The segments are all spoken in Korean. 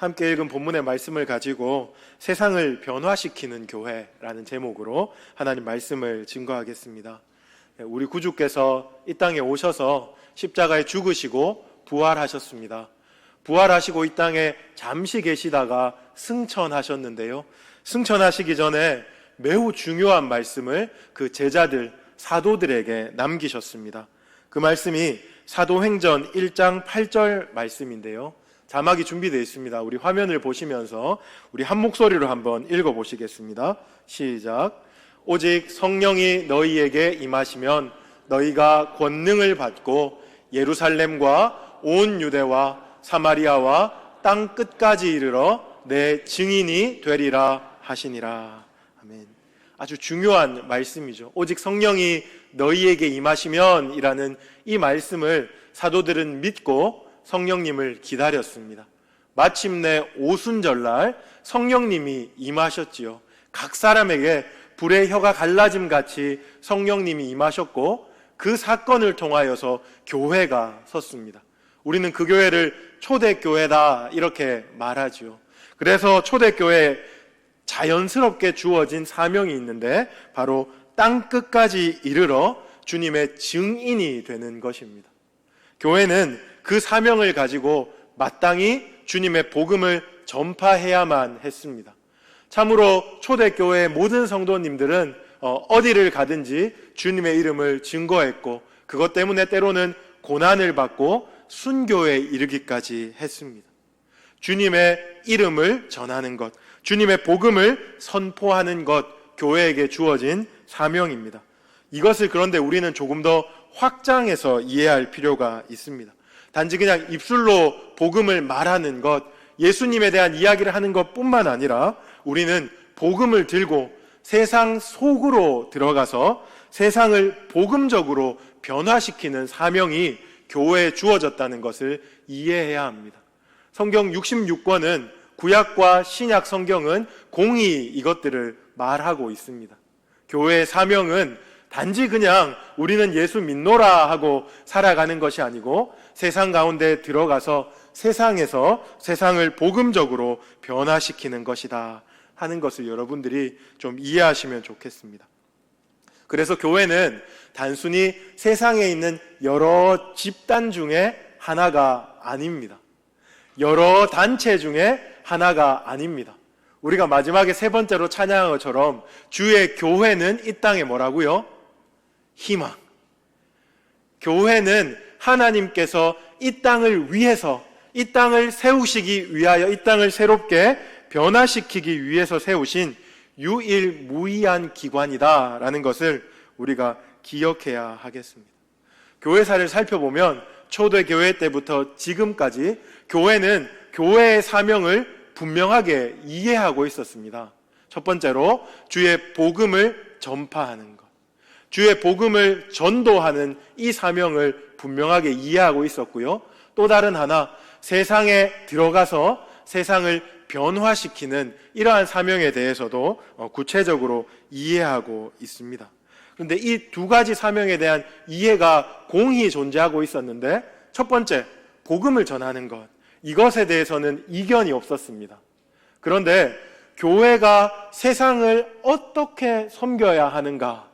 함께 읽은 본문의 말씀을 가지고 세상을 변화시키는 교회라는 제목으로 하나님 말씀을 증거하겠습니다. 우리 구주께서 이 땅에 오셔서 십자가에 죽으시고 부활하셨습니다. 부활하시고 이 땅에 잠시 계시다가 승천하셨는데요, 승천하시기 전에 매우 중요한 말씀을 그 제자들, 사도들에게 남기셨습니다. 그 말씀이 사도행전 1장 8절 말씀인데요, 자막이 준비되어 있습니다. 우리 화면을 보시면서 우리 한 목소리로 한번 읽어보시겠습니다. 시작. 오직 성령이 너희에게 임하시면 너희가 권능을 받고 예루살렘과 온 유대와 사마리아와 땅 끝까지 이르러 내 증인이 되리라 하시니라. 아멘. 아주 중요한 말씀이죠. 오직 성령이 너희에게 임하시면 이라는 이 말씀을 사도들은 믿고 성령님을 기다렸습니다. 마침내 오순절날 성령님이 임하셨지요. 각 사람에게 불의 혀가 갈라짐 같이 성령님이 임하셨고, 그 사건을 통하여서 교회가 섰습니다. 우리는 그 교회를 초대교회다 이렇게 말하죠. 그래서 초대교회에 자연스럽게 주어진 사명이 있는데 바로 땅 끝까지 이르러 주님의 증인이 되는 것입니다. 교회는 그 사명을 가지고 마땅히 주님의 복음을 전파해야만 했습니다. 참으로 초대교회의 모든 성도님들은 어디를 가든지 주님의 이름을 증거했고, 그것 때문에 때로는 고난을 받고 순교에 이르기까지 했습니다. 주님의 이름을 전하는 것, 주님의 복음을 선포하는 것, 교회에게 주어진 사명입니다. 이것을 그런데 우리는 조금 더 확장해서 이해할 필요가 있습니다. 단지 그냥 입술로 복음을 말하는 것, 예수님에 대한 이야기를 하는 것뿐만 아니라 우리는 복음을 들고 세상 속으로 들어가서 세상을 복음적으로 변화시키는 사명이 교회에 주어졌다는 것을 이해해야 합니다. 성경 66권은 구약과 신약 성경은 공히 이것들을 말하고 있습니다. 교회의 사명은 단지 그냥 우리는 예수 믿노라 하고 살아가는 것이 아니고 세상 가운데 들어가서 세상에서 세상을 복음적으로 변화시키는 것이다 하는 것을 여러분들이 좀 이해하시면 좋겠습니다. 그래서 교회는 단순히 세상에 있는 여러 집단 중에 하나가 아닙니다. 여러 단체 중에 하나가 아닙니다. 우리가 마지막에 세 번째로 찬양한 것처럼 주의 교회는 이 땅에 뭐라고요? 희망. 교회는 하나님께서 이 땅을 위해서, 이 땅을 세우시기 위하여, 이 땅을 새롭게 변화시키기 위해서 세우신 유일무이한 기관이다라는 것을 우리가 기억해야 하겠습니다. 교회사를 살펴보면 초대교회 때부터 지금까지 교회는 교회의 사명을 분명하게 이해하고 있었습니다. 첫 번째로 주의 복음을 전파하는 것, 주의 복음을 전도하는 이 사명을 분명하게 이해하고 있었고요. 또 다른 하나, 세상에 들어가서 세상을 변화시키는 이러한 사명에 대해서도 구체적으로 이해하고 있습니다. 그런데 이 두 가지 사명에 대한 이해가 공히 존재하고 있었는데, 첫 번째, 복음을 전하는 것, 이것에 대해서는 이견이 없었습니다. 그런데 교회가 세상을 어떻게 섬겨야 하는가,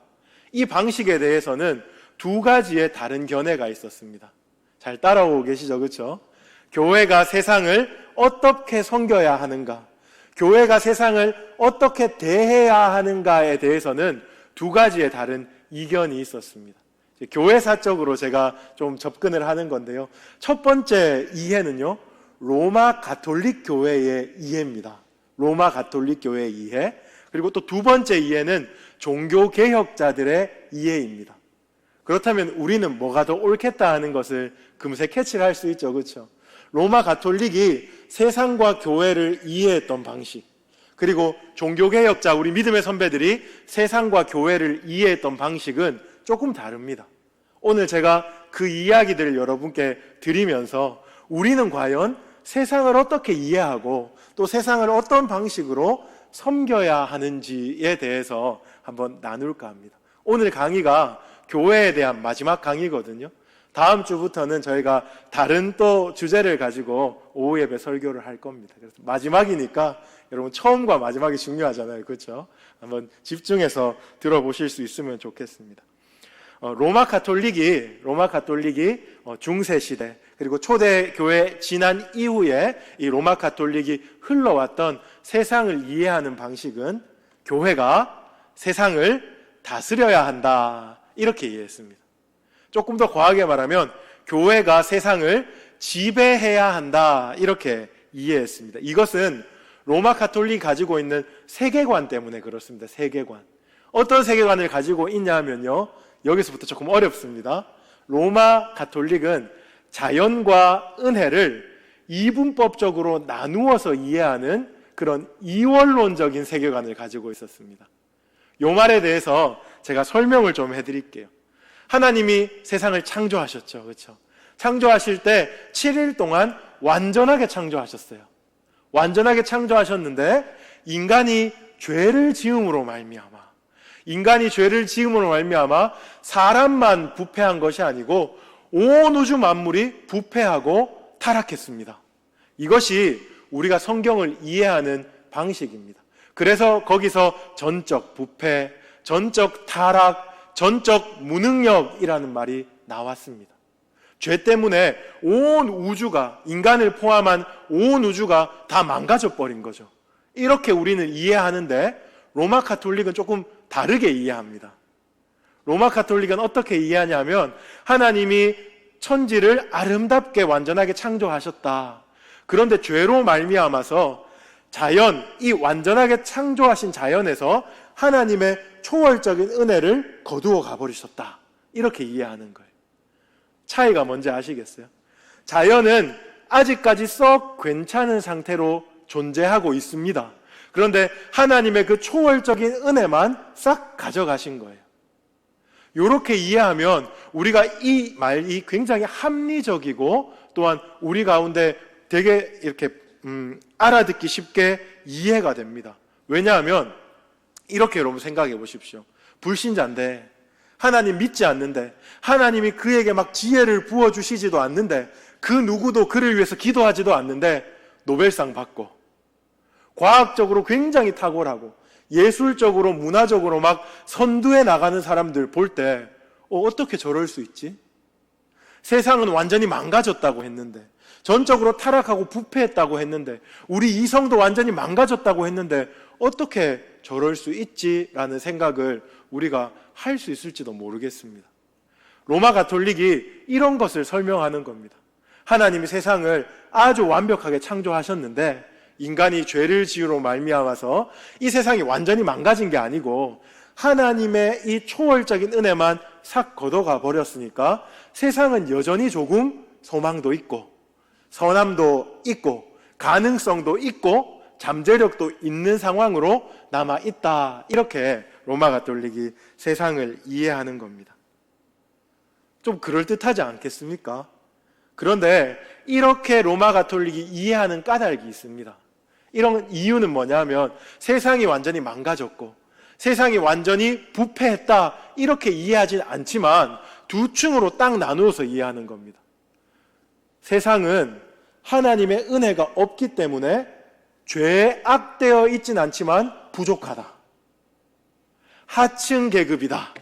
이 방식에 대해서는 두 가지의 다른 견해가 있었습니다. 잘 따라오고 계시죠? 그렇죠? 교회가 세상을 어떻게 섬겨야 하는가, 교회가 세상을 어떻게 대해야 하는가에 대해서는 두 가지의 다른 이견이 있었습니다. 교회사적으로 제가 좀 접근을 하는 건데요, 첫 번째 이해는요, 로마 가톨릭 교회의 이해입니다. 로마 가톨릭 교회의 이해. 그리고 또 두 번째 이해는 종교개혁자들의 이해입니다. 그렇다면 우리는 뭐가 더 옳겠다 하는 것을 금세 캐치를 할 수 있죠. 그렇죠? 로마 가톨릭이 세상과 교회를 이해했던 방식, 그리고 종교개혁자, 우리 믿음의 선배들이 세상과 교회를 이해했던 방식은 조금 다릅니다. 오늘 제가 그 이야기들을 여러분께 드리면서 우리는 과연 세상을 어떻게 이해하고 또 세상을 어떤 방식으로 섬겨야 하는지에 대해서 한번 나눌까 합니다. 오늘 강의가 교회에 대한 마지막 강의거든요. 다음 주부터는 저희가 다른 또 주제를 가지고 오후 예배 설교를 할 겁니다. 그래서 마지막이니까 여러분 처음과 마지막이 중요하잖아요. 그렇죠? 한번 집중해서 들어보실 수 있으면 좋겠습니다. 로마 가톨릭이 중세 시대 그리고 초대교회 지난 이후에 이 로마 가톨릭이 흘러왔던 세상을 이해하는 방식은 교회가 세상을 다스려야 한다 이렇게 이해했습니다. 조금 더 과하게 말하면 교회가 세상을 지배해야 한다 이렇게 이해했습니다. 이것은 로마 가톨릭이 가지고 있는 세계관 때문에 그렇습니다. 세계관. 어떤 세계관을 가지고 있냐 하면요, 여기서부터 조금 어렵습니다. 로마 가톨릭은 자연과 은혜를 이분법적으로 나누어서 이해하는 그런 이원론적인 세계관을 가지고 있었습니다. 요 말에 대해서 제가 설명을 좀 해드릴게요. 하나님이 세상을 창조하셨죠. 그렇죠? 창조하실 때 7일 동안 완전하게 창조하셨어요. 완전하게 창조하셨는데 인간이 죄를 지음으로 말미암아 사람만 부패한 것이 아니고 온 우주 만물이 부패하고 타락했습니다. 이것이 우리가 성경을 이해하는 방식입니다. 그래서 거기서 전적 부패, 전적 타락, 전적 무능력이라는 말이 나왔습니다. 죄 때문에 온 우주가, 인간을 포함한 온 우주가 다 망가져 버린 거죠. 이렇게 우리는 이해하는데 로마 가톨릭은 조금 다르게 이해합니다. 로마 가톨릭은 어떻게 이해하냐면 하나님이 천지를 아름답게 완전하게 창조하셨다. 그런데 죄로 말미암아서 이 완전하게 창조하신 자연에서 하나님의 초월적인 은혜를 거두어 가버리셨다. 이렇게 이해하는 거예요. 차이가 뭔지 아시겠어요? 자연은 아직까지 썩 괜찮은 상태로 존재하고 있습니다. 그런데 하나님의 그 초월적인 은혜만 싹 가져가신 거예요. 이렇게 이해하면 우리가 이 말이 굉장히 합리적이고 또한 우리 가운데 되게 이렇게 알아듣기 쉽게 이해가 됩니다. 왜냐하면 이렇게 여러분 생각해 보십시오. 불신자인데 하나님 믿지 않는데 하나님이 그에게 막 지혜를 부어주시지도 않는데 그 누구도 그를 위해서 기도하지도 않는데 노벨상 받고 과학적으로 굉장히 탁월하고 예술적으로 문화적으로 막 선두에 나가는 사람들 볼 때 어떻게 저럴 수 있지? 세상은 완전히 망가졌다고 했는데 전적으로 타락하고 부패했다고 했는데 우리 이성도 완전히 망가졌다고 했는데 어떻게 저럴 수 있지라는 생각을 우리가 할 수 있을지도 모르겠습니다. 로마 가톨릭이 이런 것을 설명하는 겁니다. 하나님이 세상을 아주 완벽하게 창조하셨는데 인간이 죄를 지으로 말미암아서 이 세상이 완전히 망가진 게 아니고 하나님의 이 초월적인 은혜만 싹 걷어가 버렸으니까 세상은 여전히 조금 소망도 있고 선함도 있고 가능성도 있고 잠재력도 있는 상황으로 남아있다. 이렇게 로마 가톨릭이 세상을 이해하는 겁니다. 좀 그럴듯하지 않겠습니까? 그런데 이렇게 로마 가톨릭이 이해하는 까닭이 있습니다. 이런 이유는 뭐냐면 세상이 완전히 망가졌고 세상이 완전히 부패했다 이렇게 이해하진 않지만 두 층으로 딱 나누어서 이해하는 겁니다. 세상은 하나님의 은혜가 없기 때문에 죄에 악되어 있진 않지만 부족하다. 하층 계급이다.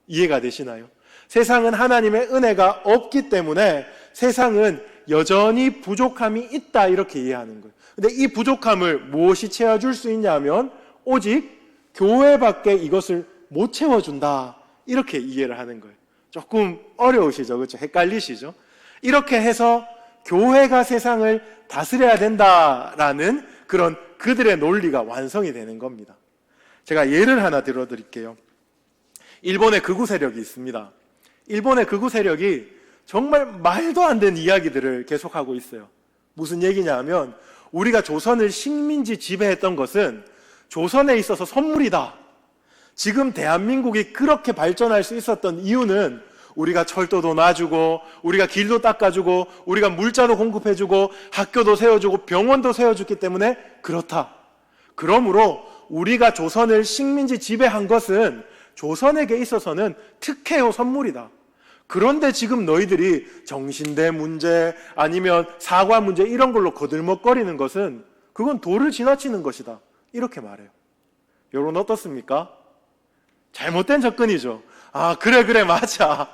이해가 되시나요? 세상은 하나님의 은혜가 없기 때문에 세상은 여전히 부족함이 있다 이렇게 이해하는 거예요. 근데 이 부족함을 무엇이 채워줄 수 있냐면 오직 교회밖에 이것을 못 채워준다 이렇게 이해를 하는 거예요. 조금 어려우시죠? 그렇죠? 헷갈리시죠? 이렇게 해서 교회가 세상을 다스려야 된다라는 그런 그들의 논리가 완성이 되는 겁니다. 제가 예를 하나 들어드릴게요. 일본의 극우 세력이 있습니다. 일본의 극우 세력이 정말 말도 안 되는 이야기들을 계속하고 있어요. 무슨 얘기냐 하면 우리가 조선을 식민지 지배했던 것은 조선에 있어서 선물이다. 지금 대한민국이 그렇게 발전할 수 있었던 이유는 우리가 철도도 놔주고 우리가 길도 닦아주고 우리가 물자도 공급해주고 학교도 세워주고 병원도 세워줬기 때문에 그렇다. 그러므로 우리가 조선을 식민지 지배한 것은 조선에게 있어서는 특혜요 선물이다. 그런데 지금 너희들이 정신대 문제 아니면 사과 문제 이런 걸로 거들먹거리는 것은 그건 도를 지나치는 것이다. 이렇게 말해요. 여러분 어떻습니까? 잘못된 접근이죠. 아, 그래, 맞아.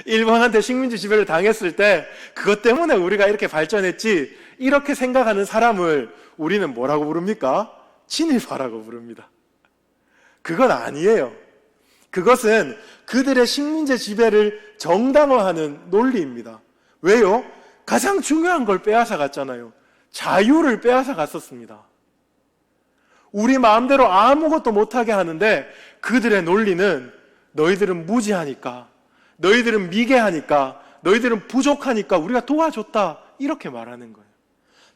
일본한테 식민지 지배를 당했을 때 그것 때문에 우리가 이렇게 발전했지. 이렇게 생각하는 사람을 우리는 뭐라고 부릅니까? 친일파라고 부릅니다. 그건 아니에요. 그것은 그들의 식민지 지배를 정당화하는 논리입니다. 왜요? 가장 중요한 걸 빼앗아 갔잖아요. 자유를 빼앗아 갔었습니다. 우리 마음대로 아무것도 못하게 하는데 그들의 논리는 너희들은 무지하니까, 너희들은 미개하니까, 너희들은 부족하니까 우리가 도와줬다. 이렇게 말하는 거예요.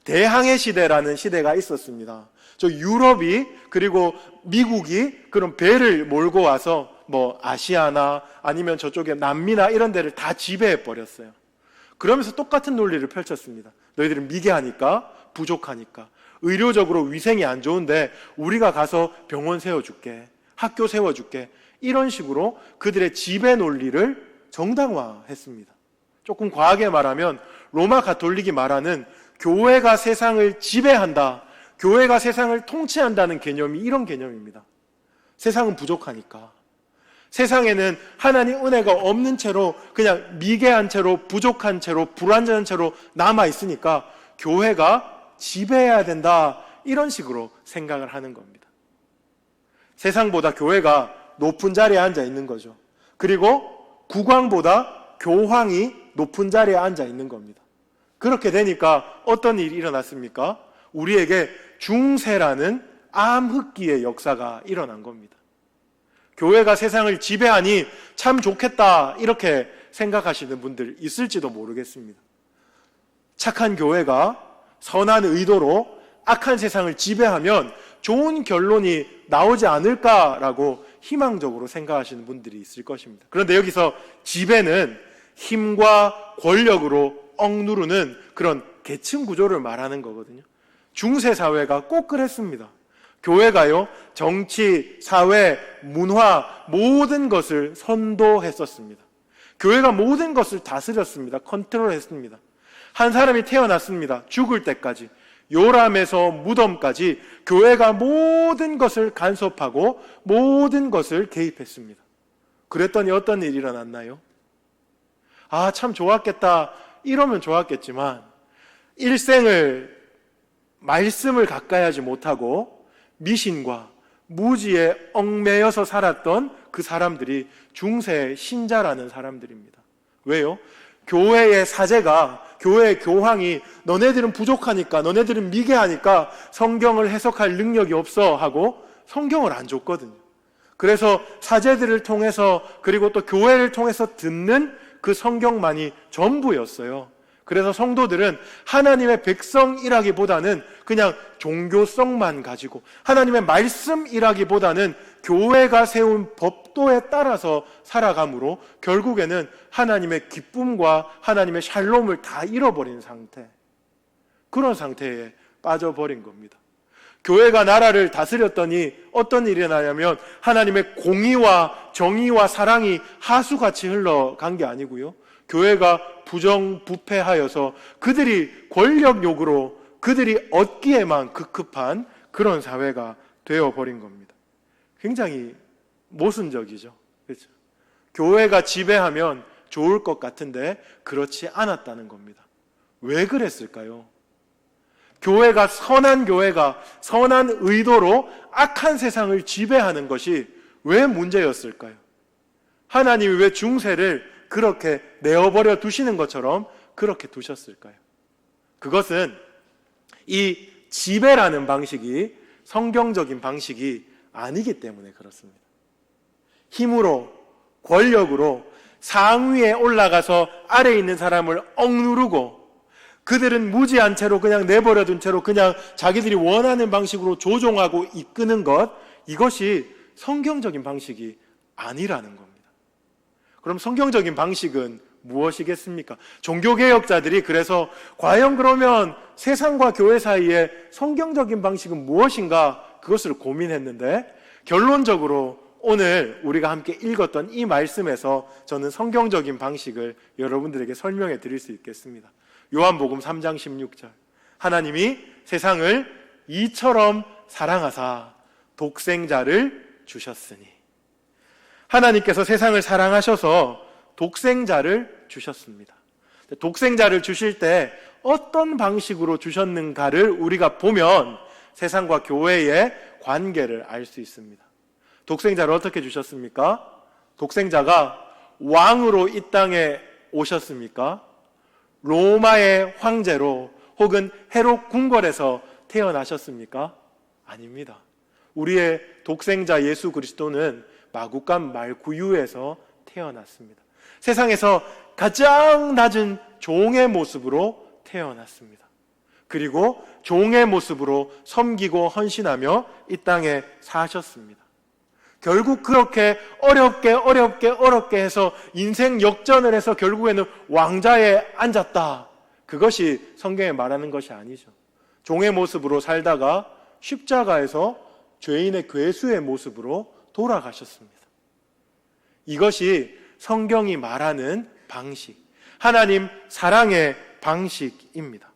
대항해 시대라는 시대가 있었습니다. 저 유럽이 그리고 미국이 그런 배를 몰고 와서 뭐 아시아나 아니면 저쪽에 남미나 이런 데를 다 지배해 버렸어요. 그러면서 똑같은 논리를 펼쳤습니다. 너희들은 미개하니까, 부족하니까, 의료적으로 위생이 안 좋은데 우리가 가서 병원 세워줄게, 학교 세워줄게, 이런 식으로 그들의 지배 논리를 정당화했습니다. 조금 과하게 말하면 로마 가톨릭이 말하는 교회가 세상을 지배한다, 교회가 세상을 통치한다는 개념이 이런 개념입니다. 세상은 부족하니까, 세상에는 하나님 은혜가 없는 채로 그냥 미개한 채로, 부족한 채로, 불완전한 채로 남아있으니까 교회가 지배해야 된다, 이런 식으로 생각을 하는 겁니다. 세상보다 교회가 높은 자리에 앉아 있는 거죠. 그리고 국왕보다 교황이 높은 자리에 앉아 있는 겁니다. 그렇게 되니까 어떤 일이 일어났습니까? 우리에게 중세라는 암흑기의 역사가 일어난 겁니다. 교회가 세상을 지배하니 참 좋겠다, 이렇게 생각하시는 분들 있을지도 모르겠습니다. 착한 교회가 선한 의도로 악한 세상을 지배하면 좋은 결론이 나오지 않을까라고 희망적으로 생각하시는 분들이 있을 것입니다. 그런데 여기서 지배는 힘과 권력으로 억누르는 그런 계층 구조를 말하는 거거든요. 중세 사회가 꼭 그랬습니다. 교회가요, 정치, 사회, 문화 모든 것을 선도했었습니다. 교회가 모든 것을 다스렸습니다. 컨트롤했습니다. 한 사람이 태어났습니다. 죽을 때까지, 요람에서 무덤까지 교회가 모든 것을 간섭하고 모든 것을 개입했습니다. 그랬더니 어떤 일이 일어났나요? 아, 참 좋았겠다, 이러면 좋았겠지만 일생을 말씀을 가까이 하지 못하고 미신과 무지에 얽매여서 살았던 그 사람들이 중세의 신자라는 사람들입니다. 왜요? 교회의 사제가, 교회의 교황이 너네들은 부족하니까, 너네들은 미개하니까 성경을 해석할 능력이 없어 하고 성경을 안 줬거든요. 그래서 사제들을 통해서 그리고 또 교회를 통해서 듣는 그 성경만이 전부였어요. 그래서 성도들은 하나님의 백성이라기보다는 그냥 종교성만 가지고, 하나님의 말씀이라기보다는 교회가 세운 법도에 따라서 살아감으로 결국에는 하나님의 기쁨과 하나님의 샬롬을 다 잃어버린 상태, 그런 상태에 빠져버린 겁니다. 교회가 나라를 다스렸더니 어떤 일이 나냐면 하나님의 공의와 정의와 사랑이 하수같이 흘러간 게 아니고요, 교회가 부정부패하여서 그들이 권력욕으로 그들이 얻기에만 급급한 그런 사회가 되어버린 겁니다. 굉장히 모순적이죠. 그렇죠? 교회가 지배하면 좋을 것 같은데 그렇지 않았다는 겁니다. 왜 그랬을까요? 교회가, 선한 교회가 선한 의도로 악한 세상을 지배하는 것이 왜 문제였을까요? 하나님이 왜 중세를 그렇게 내어버려 두시는 것처럼 그렇게 두셨을까요? 그것은 이 지배라는 방식이 성경적인 방식이 아니기 때문에 그렇습니다. 힘으로, 권력으로 상위에 올라가서 아래에 있는 사람을 억누르고 그들은 무지한 채로 그냥 내버려 둔 채로 그냥 자기들이 원하는 방식으로 조종하고 이끄는 것, 이것이 성경적인 방식이 아니라는 겁니다. 그럼 성경적인 방식은 무엇이겠습니까? 종교개혁자들이 그래서 과연 그러면 세상과 교회 사이에 성경적인 방식은 무엇인가, 그것을 고민했는데 결론적으로 오늘 우리가 함께 읽었던 이 말씀에서 저는 성경적인 방식을 여러분들에게 설명해 드릴 수 있겠습니다. 요한복음 3장 16절, 하나님이 세상을 이처럼 사랑하사 독생자를 주셨으니, 하나님께서 세상을 사랑하셔서 독생자를 주셨습니다. 독생자를 주실 때 어떤 방식으로 주셨는가를 우리가 보면 세상과 교회의 관계를 알 수 있습니다. 독생자를 어떻게 주셨습니까? 독생자가 왕으로 이 땅에 오셨습니까? 로마의 황제로 혹은 헤롯 궁궐에서 태어나셨습니까? 아닙니다. 우리의 독생자 예수 그리스도는 마구간 말구유에서 태어났습니다. 세상에서 가장 낮은 종의 모습으로 태어났습니다. 그리고 종의 모습으로 섬기고 헌신하며 이 땅에 사셨습니다. 결국 그렇게 어렵게 해서 인생 역전을 해서 결국에는 왕자에 앉았다. 그것이 성경에 말하는 것이 아니죠. 종의 모습으로 살다가 십자가에서 죄인의 괴수의 모습으로 돌아가셨습니다. 이것이 성경이 말하는 방식, 하나님 사랑의 방식입니다.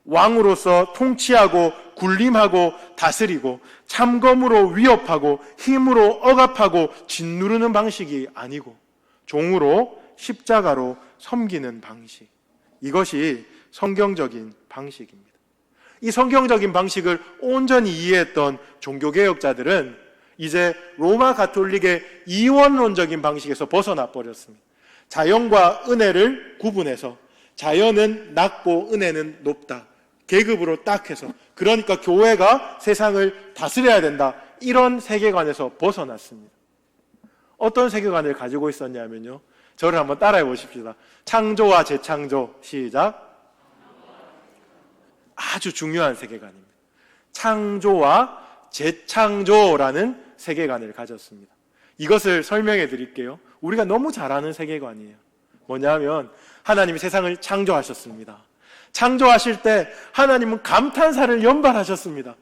왕으로서 통치하고 군림하고 다스리고 참검으로 위협하고 힘으로 억압하고 짓누르는 방식이 아니고 종으로 십자가로 섬기는 방식, 이것이 성경적인 방식입니다. 이 성경적인 방식을 온전히 이해했던 종교개혁자들은 이제 로마 가톨릭의 이원론적인 방식에서 벗어나 버렸습니다. 자연과 은혜를 구분해서 자연은 낮고 은혜는 높다, 계급으로 딱 해서, 그러니까 교회가 세상을 다스려야 된다, 이런 세계관에서 벗어났습니다. 어떤 세계관을 가지고 있었냐면요, 저를 한번 따라해 보십시다. 창조와 재창조, 시작. 아주 중요한 세계관입니다. 창조와 재창조라는 세계관을 가졌습니다. 이것을 설명해 드릴게요. 우리가 너무 잘 아는 세계관이에요. 뭐냐면 하나님이 세상을 창조하셨습니다. 창조하실 때 하나님은 감탄사를 연발하셨습니다.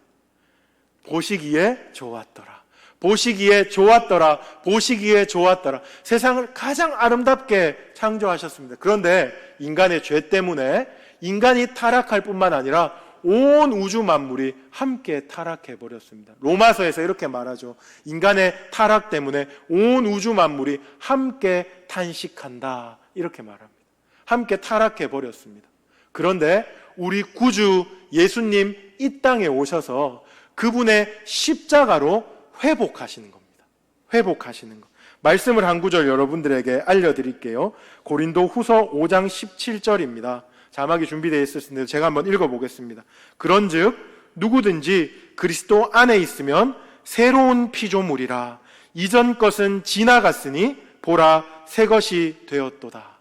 보시기에 좋았더라, 보시기에 좋았더라, 보시기에 좋았더라. 세상을 가장 아름답게 창조하셨습니다. 그런데 인간의 죄 때문에 인간이 타락할 뿐만 아니라 온 우주 만물이 함께 타락해 버렸습니다. 로마서에서 이렇게 말하죠. 인간의 타락 때문에 온 우주 만물이 함께 탄식한다, 이렇게 말합니다. 함께 타락해 버렸습니다. 그런데 우리 구주 예수님 이 땅에 오셔서 그분의 십자가로 회복하시는 겁니다. 회복하시는 것. 말씀을 한 구절 여러분들에게 알려드릴게요. 고린도 후서 5장 17절입니다. 자막이 준비되어 있을 텐데 제가 한번 읽어보겠습니다. 그런즉 누구든지 그리스도 안에 있으면 새로운 피조물이라, 이전 것은 지나갔으니 보라 새 것이 되었도다.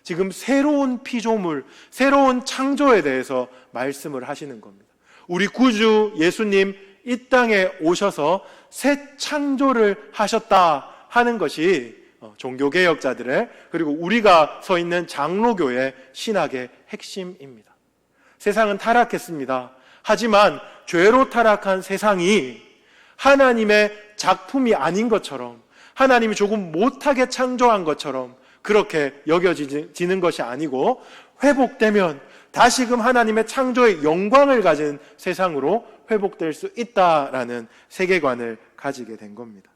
지금 새로운 피조물, 새로운 창조에 대해서 말씀을 하시는 겁니다. 우리 구주 예수님 이 땅에 오셔서 새 창조를 하셨다 하는 것이 종교개혁자들의, 그리고 우리가 서 있는 장로교의 신학의 핵심입니다. 세상은 타락했습니다. 하지만 죄로 타락한 세상이 하나님의 작품이 아닌 것처럼, 하나님이 조금 못하게 창조한 것처럼 그렇게 여겨지는 것이 아니고, 회복되면 다시금 하나님의 창조의 영광을 가진 세상으로 회복될 수 있다라는 세계관을 가지게 된 겁니다.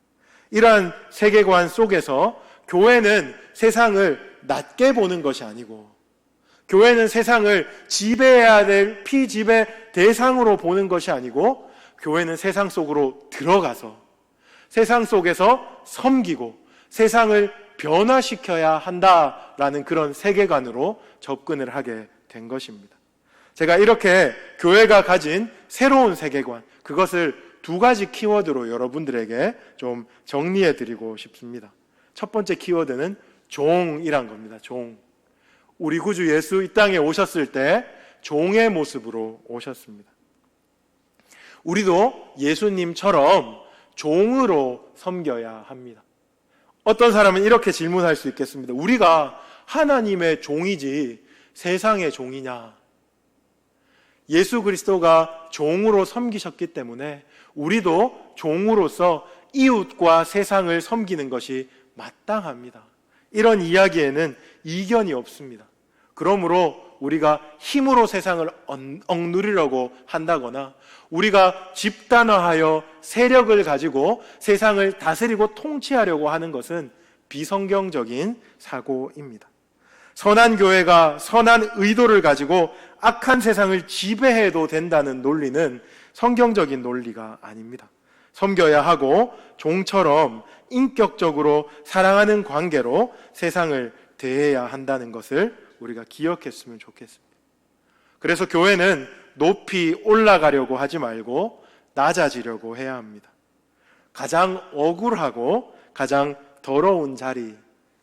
이러한 세계관 속에서 교회는 세상을 낮게 보는 것이 아니고, 교회는 세상을 지배해야 될 피지배 대상으로 보는 것이 아니고, 교회는 세상 속으로 들어가서 세상 속에서 섬기고 세상을 변화시켜야 한다라는 그런 세계관으로 접근을 하게 된 것입니다. 제가 이렇게 교회가 가진 새로운 세계관, 그것을 두 가지 키워드로 여러분들에게 좀 정리해 드리고 싶습니다. 첫 번째 키워드는 종이란 겁니다. 종. 우리 구주 예수 이 땅에 오셨을 때 종의 모습으로 오셨습니다. 우리도 예수님처럼 종으로 섬겨야 합니다. 어떤 사람은 이렇게 질문할 수 있겠습니다. 우리가 하나님의 종이지 세상의 종이냐? 예수 그리스도가 종으로 섬기셨기 때문에 우리도 종으로서 이웃과 세상을 섬기는 것이 마땅합니다. 이런 이야기에는 이견이 없습니다. 그러므로 우리가 힘으로 세상을 억누르려고 한다거나 우리가 집단화하여 세력을 가지고 세상을 다스리고 통치하려고 하는 것은 비성경적인 사고입니다. 선한 교회가 선한 의도를 가지고 악한 세상을 지배해도 된다는 논리는 성경적인 논리가 아닙니다. 섬겨야 하고 종처럼 인격적으로 사랑하는 관계로 세상을 대해야 한다는 것을 우리가 기억했으면 좋겠습니다. 그래서 교회는 높이 올라가려고 하지 말고 낮아지려고 해야 합니다. 가장 억울하고 가장 더러운 자리,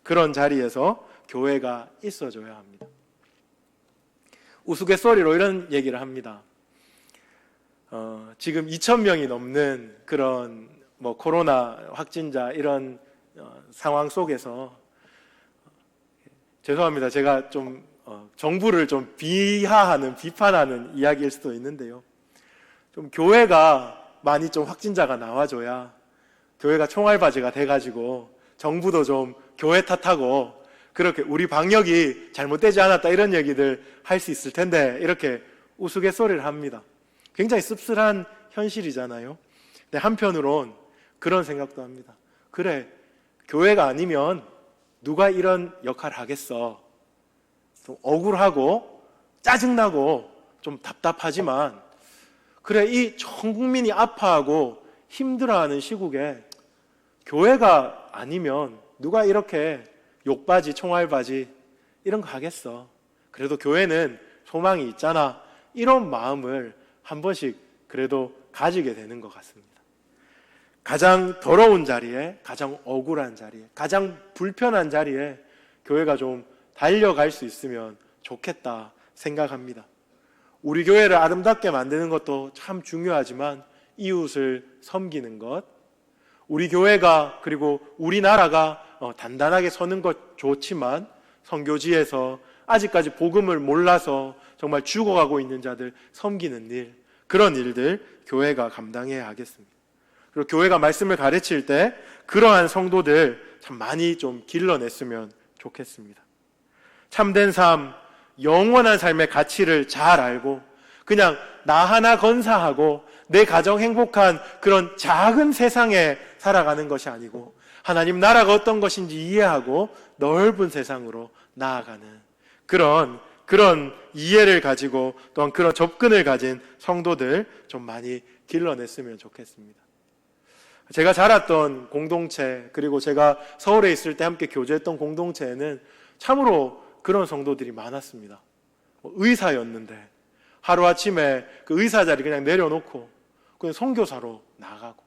그런 자리에서 교회가 있어줘야 합니다. 우스갯소리로 이런 얘기를 합니다. 지금 2,000명이 넘는 그런 코로나 확진자 이런 상황 속에서 죄송합니다. 제가 좀 정부를 좀 비판하는 이야기일 수도 있는데요. 좀 교회가 많이 좀 확진자가 나와줘야 교회가 총알바지가 돼가지고 정부도 좀 교회 탓하고 그렇게 우리 방역이 잘못되지 않았다 이런 얘기들 할 수 있을 텐데 이렇게 우스갯소리를 합니다. 굉장히 씁쓸한 현실이잖아요. 근데 한편으론 그런 생각도 합니다. 그래, 교회가 아니면 누가 이런 역할을 하겠어. 좀 억울하고 짜증나고 좀 답답하지만 그래, 이 전 국민이 아파하고 힘들어하는 시국에 교회가 아니면 누가 이렇게 욕바지, 총알바지 이런 거 하겠어. 그래도 교회는 소망이 있잖아. 이런 마음을 한 번씩 그래도 가지게 되는 것 같습니다. 가장 더러운 자리에, 가장 억울한 자리에, 가장 불편한 자리에 교회가 좀 달려갈 수 있으면 좋겠다 생각합니다. 우리 교회를 아름답게 만드는 것도 참 중요하지만 이웃을 섬기는 것, 우리 교회가 그리고 우리나라가 단단하게 서는 것 좋지만 선교지에서 아직까지 복음을 몰라서 정말 죽어가고 있는 자들 섬기는 일, 그런 일들 교회가 감당해야 하겠습니다. 그리고 교회가 말씀을 가르칠 때 그러한 성도들 참 많이 좀 길러냈으면 좋겠습니다. 참된 삶, 영원한 삶의 가치를 잘 알고 그냥 나 하나 건사하고 내 가정 행복한 그런 작은 세상에 살아가는 것이 아니고 하나님 나라가 어떤 것인지 이해하고 넓은 세상으로 나아가는 그런 이해를 가지고 또한 그런 접근을 가진 성도들 좀 많이 길러냈으면 좋겠습니다. 제가 자랐던 공동체, 그리고 제가 서울에 있을 때 함께 교제했던 공동체에는 참으로 그런 성도들이 많았습니다. 의사였는데 하루아침에 그 의사 자리 그냥 내려놓고 그냥 선교사로 나가고,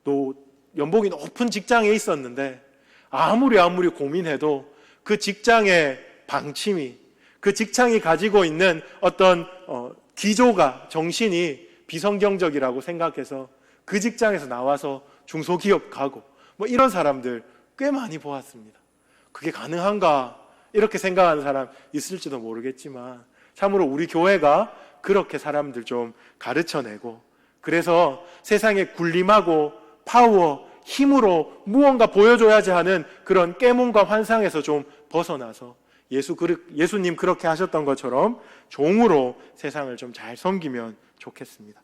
또 연봉이 높은 직장에 있었는데 아무리 고민해도 그 직장의 방침이, 그 직장이 가지고 있는 어떤 기조가, 정신이 비성경적이라고 생각해서 그 직장에서 나와서 중소기업 가고 이런 사람들 꽤 많이 보았습니다. 그게 가능한가 이렇게 생각하는 사람 있을지도 모르겠지만 참으로 우리 교회가 그렇게 사람들 좀 가르쳐내고, 그래서 세상에 군림하고 파워, 힘으로 무언가 보여줘야지 하는 그런 깨문과 환상에서 좀 벗어나서 예수님 그렇게 하셨던 것처럼 종으로 세상을 좀 잘 섬기면 좋겠습니다.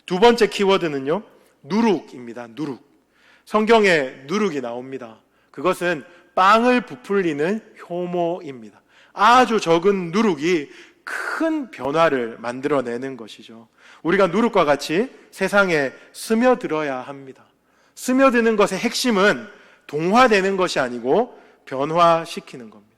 두 번째 키워드는요, 누룩입니다. 누룩. 성경에 누룩이 나옵니다. 그것은 빵을 부풀리는 효모입니다. 아주 적은 누룩이 큰 변화를 만들어내는 것이죠. 우리가 누룩과 같이 세상에 스며들어야 합니다. 스며드는 것의 핵심은 동화되는 것이 아니고 변화시키는 겁니다.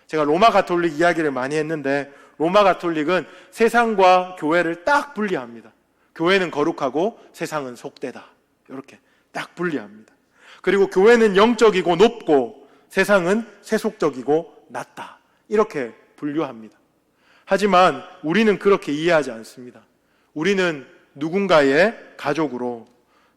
제가 로마 가톨릭 이야기를 많이 했는데 로마 가톨릭은 세상과 교회를 딱 분리합니다. 교회는 거룩하고 세상은 속되다. 이렇게 딱 분리합니다. 그리고 교회는 영적이고 높고 세상은 세속적이고 낮다. 이렇게 분류합니다. 하지만 우리는 그렇게 이해하지 않습니다. 우리는 누군가의 가족으로,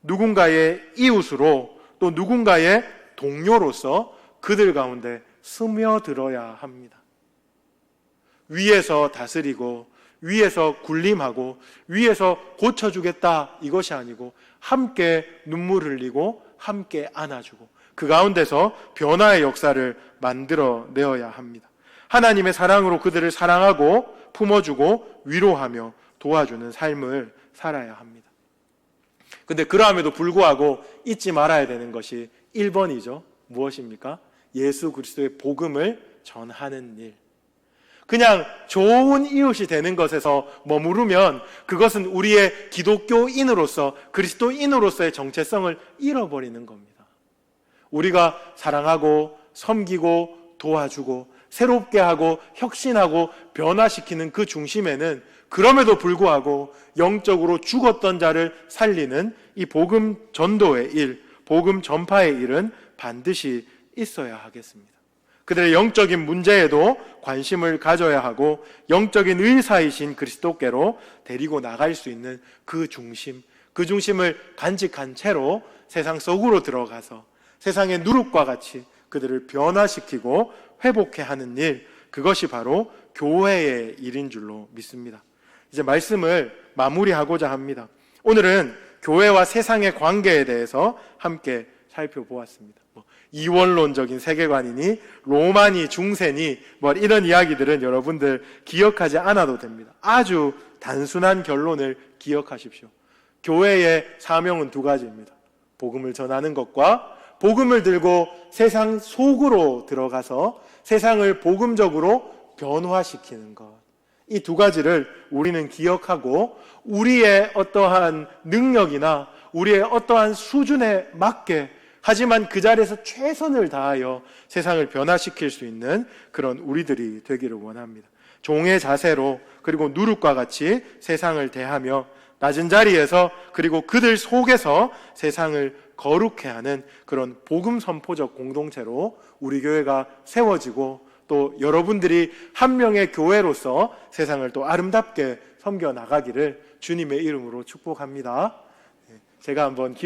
누군가의 이웃으로, 또 누군가의 동료로서 그들 가운데 스며들어야 합니다. 위에서 다스리고 위에서 군림하고 위에서 고쳐주겠다 이것이 아니고 함께 눈물 흘리고 함께 안아주고 그 가운데서 변화의 역사를 만들어내어야 합니다. 하나님의 사랑으로 그들을 사랑하고 품어주고 위로하며 도와주는 삶을 살아야 합니다. 근데 그러함에도 불구하고 잊지 말아야 되는 것이 1번이죠. 무엇입니까? 예수 그리스도의 복음을 전하는 일. 그냥 좋은 이웃이 되는 것에서 머무르면 그것은 우리의 기독교인으로서 그리스도인으로서의 정체성을 잃어버리는 겁니다. 우리가 사랑하고 섬기고 도와주고 새롭게 하고 혁신하고 변화시키는 그 중심에는 그럼에도 불구하고 영적으로 죽었던 자를 살리는 이 복음 전도의 일, 복음 전파의 일은 반드시 있어야 하겠습니다. 그들의 영적인 문제에도 관심을 가져야 하고 영적인 의사이신 그리스도께로 데리고 나갈 수 있는 그 중심을 간직한 채로 세상 속으로 들어가서 세상의 누룩과 같이 그들을 변화시키고 회복해 하는 일, 그것이 바로 교회의 일인 줄로 믿습니다. 이제 말씀을 마무리하고자 합니다. 오늘은 교회와 세상의 관계에 대해서 함께 살펴보았습니다. 이원론적인 세계관이니 로마니 중세니 이런 이야기들은 여러분들 기억하지 않아도 됩니다. 아주 단순한 결론을 기억하십시오. 교회의 사명은 2가지입니다. 복음을 전하는 것과 복음을 들고 세상 속으로 들어가서 세상을 복음적으로 변화시키는 것. 이 2가지를 우리는 기억하고 우리의 어떠한 능력이나 우리의 어떠한 수준에 맞게 하지만 그 자리에서 최선을 다하여 세상을 변화시킬 수 있는 그런 우리들이 되기를 원합니다. 종의 자세로 그리고 누룩과 같이 세상을 대하며 낮은 자리에서 그리고 그들 속에서 세상을 거룩해 하는 그런 복음 선포적 공동체로 우리 교회가 세워지고 또 여러분들이 한 명의 교회로서 세상을 또 아름답게 섬겨 나가기를 주님의 이름으로 축복합니다. 제가 한번 기도